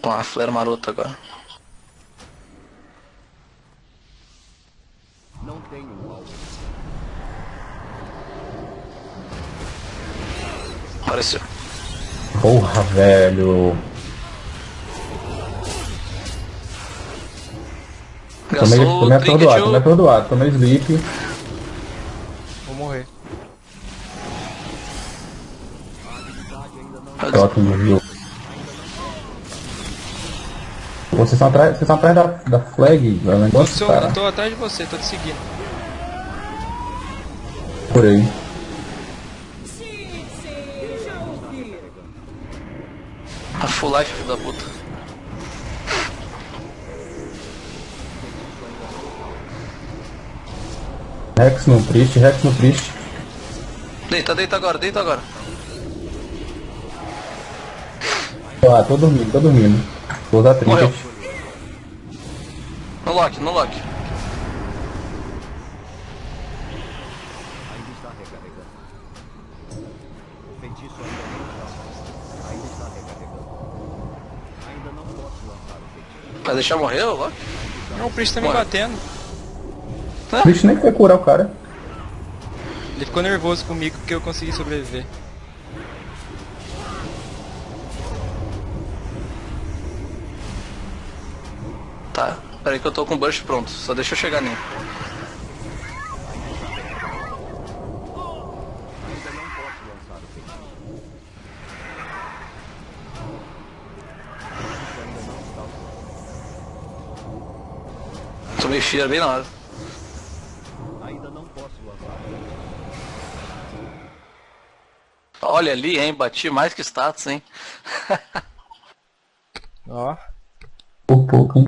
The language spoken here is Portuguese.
Com a flare marota agora. Não tenho um alvo. Apareceu. Porra, velho. Gastou o Tomei trinket atordoado, tomei sleep. Vou morrer. Troca no jogo. Vocês estão atrás da flag, é um negócio, cara. Eu tô atrás de você, tô te seguindo. Por aí. A full life, filho da puta. Rex no Priest. Deita agora, deita agora. Ah, tô dormindo. Vou usar Morreu. trinket. No lock, no lock. Ainda está recarregando. O feitiço ainda está recarregando. Ainda não posso lançar o feitiço. Vai deixar morrer o lock? Não, o Priest tá me Morre. batendo. O Priest nem foi curar o cara. Ele ficou nervoso comigo porque eu consegui sobreviver. Tá, peraí que eu tô com o burst pronto. Só deixa eu chegar nele. Ainda não posso lançar o feitiço. O feitiço ainda não está usado. Tomei fear bem na hora. Ainda não posso lançar o feitiço. Olha ali, hein? Bati mais que status, hein? Ó. Por pouco, hein.